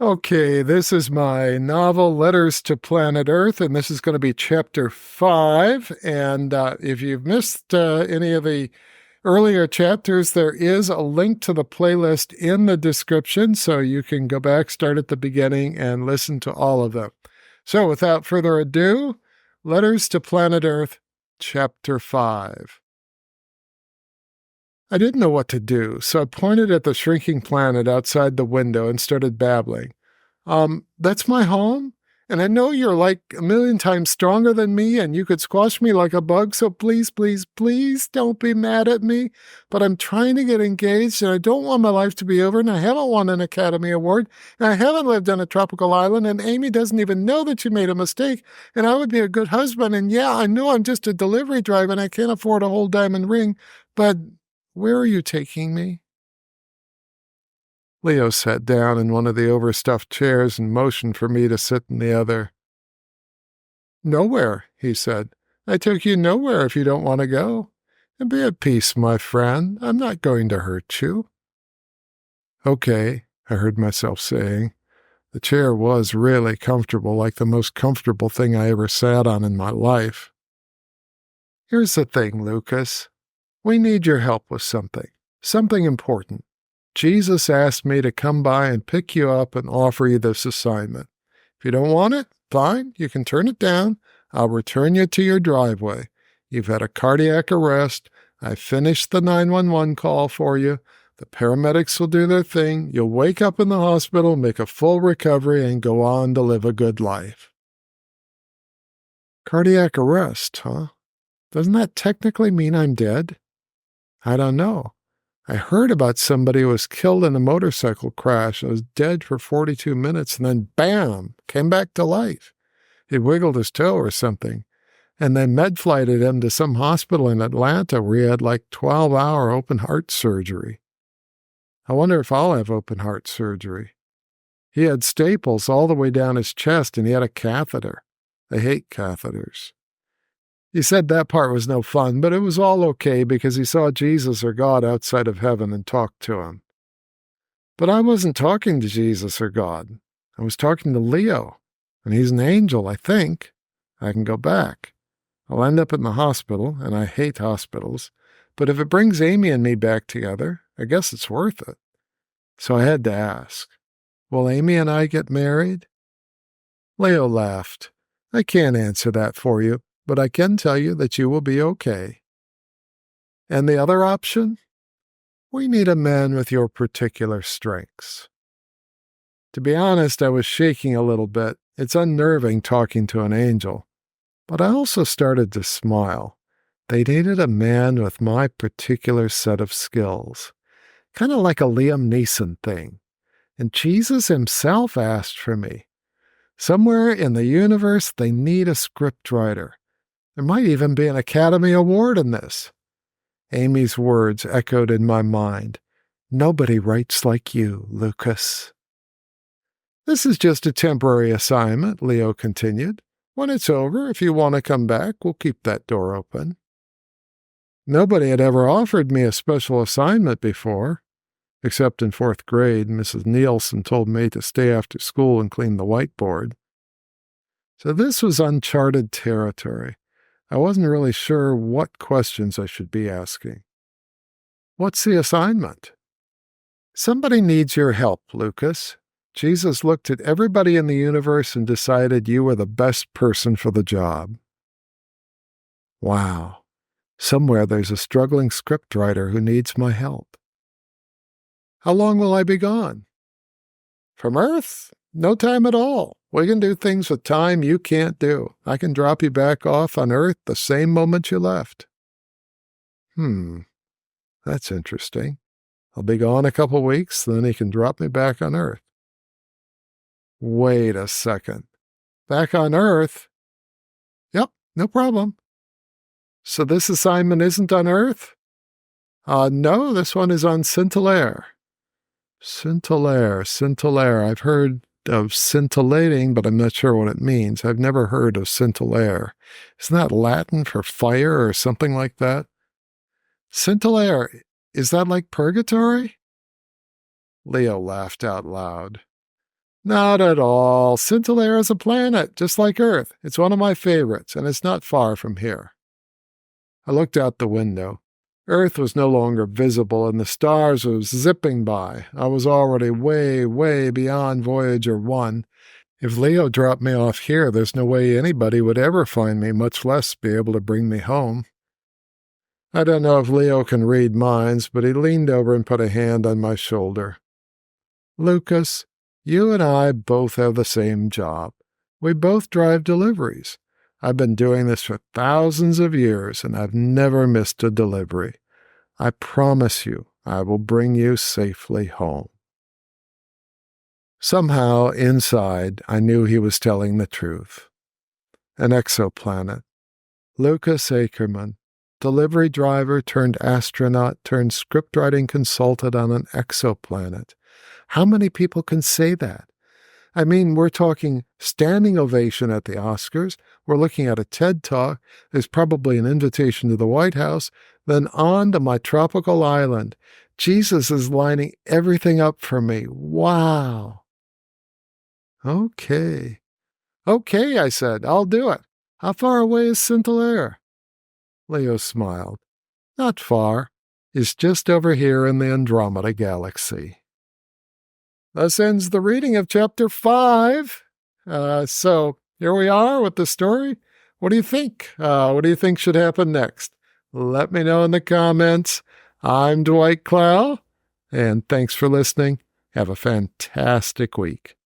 Okay, this is my novel, Letters to Planet Earth, and this is going to be chapter 5. And if you've missed any of the earlier chapters, there is a link to the playlist in the description, so you can go back, start at the beginning, and listen to all of them. So without further ado, Letters to Planet Earth, chapter 5. I didn't know what to do, so I pointed at the shrinking planet outside the window and started babbling. That's my home, and I know you're like a million times stronger than me, and you could squash me like a bug, so please, please, please don't be mad at me. But I'm trying to get engaged, and I don't want my life to be over, and I haven't won an Academy Award, and I haven't lived on a tropical island, and Amy doesn't even know that she made a mistake, and I would be a good husband, and yeah, I know I'm just a delivery driver, and I can't afford a whole diamond ring, but where are you taking me? Leo sat down in one of the overstuffed chairs and motioned for me to sit in the other. Nowhere, he said. I took you nowhere if you don't want to go. And be at peace, my friend. I'm not going to hurt you. Okay, I heard myself saying. The chair was really comfortable, like the most comfortable thing I ever sat on in my life. Here's the thing, Lucas. We need your help with something important. Jesus asked me to come by and pick you up and offer you this assignment. If you don't want it, fine, you can turn it down. I'll return you to your driveway. You've had a cardiac arrest. I finished the 911 call for you. The paramedics will do their thing. You'll wake up in the hospital, make a full recovery, and go on to live a good life. Cardiac arrest, huh? Doesn't that technically mean I'm dead? I don't know. I heard about somebody who was killed in a motorcycle crash and was dead for 42 minutes and then, bam, came back to life. He wiggled his toe or something. And they med-flighted him to some hospital in Atlanta where he had like 12-hour open heart surgery. I wonder if I'll have open heart surgery. He had staples all the way down his chest and he had a catheter. I hate catheters. He said that part was no fun, but it was all okay because he saw Jesus or God outside of heaven and talked to him. But I wasn't talking to Jesus or God. I was talking to Leo, and he's an angel, I think. I can go back. I'll end up in the hospital, and I hate hospitals, but if it brings Amy and me back together, I guess it's worth it. So I had to ask, will Amy and I get married? Leo laughed. I can't answer that for you, but I can tell you that you will be okay. And the other option? We need a man with your particular strengths. To be honest, I was shaking a little bit. It's unnerving talking to an angel. But I also started to smile. They needed a man with my particular set of skills. Kind of like a Liam Neeson thing. And Jesus himself asked for me. Somewhere in the universe, they need a scriptwriter. There might even be an Academy Award in this. Amy's words echoed in my mind. Nobody writes like you, Lucas. This is just a temporary assignment, Leo continued. When it's over, if you want to come back, we'll keep that door open. Nobody had ever offered me a special assignment before. Except in 4th grade, Mrs. Nielsen told me to stay after school and clean the whiteboard. So this was uncharted territory. I wasn't really sure what questions I should be asking. What's the assignment? Somebody needs your help, Lucas. Jesus looked at everybody in the universe and decided you were the best person for the job. Wow. Somewhere there's a struggling scriptwriter who needs my help. How long will I be gone? From Earth? No time at all. We can do things with time you can't do. I can drop you back off on Earth the same moment you left. That's interesting. I'll be gone a couple weeks, then he can drop me back on Earth. Wait a second. Back on Earth? Yep, no problem. So this assignment isn't on Earth? No, this one is on Scintillare. Scintillare. I've heard of scintillating, but I'm not sure what it means. I've never heard of scintillare. Isn't that Latin for fire or something like that? Scintillare, is that like purgatory? Leo laughed out loud. Not at all. Scintillare is a planet, just like Earth. It's one of my favorites, and it's not far from here. I looked out the window. Earth was no longer visible, and the stars were zipping by. I was already way, way beyond Voyager 1. If Leo dropped me off here, there's no way anybody would ever find me, much less be able to bring me home. I don't know if Leo can read minds, but he leaned over and put a hand on my shoulder. Lucas, you and I both have the same job. We both drive deliveries. I've been doing this for thousands of years, and I've never missed a delivery. I promise you, I will bring you safely home. Somehow, inside, I knew he was telling the truth. An exoplanet. Lucas Ackerman, delivery driver turned astronaut turned scriptwriting consultant on an exoplanet. How many people can say that? I mean, we're talking standing ovation at the Oscars, we're looking at a TED Talk, there's probably an invitation to the White House, then on to my tropical island. Jesus is lining everything up for me. Wow. Okay, I said, I'll do it. How far away is Scintillare? Leo smiled. Not far. It's just over here in the Andromeda Galaxy. Thus ends the reading of Chapter 5. So here we are with the story. What do you think? What do you think should happen next? Let me know in the comments. I'm Dwight Clow, and thanks for listening. Have a fantastic week.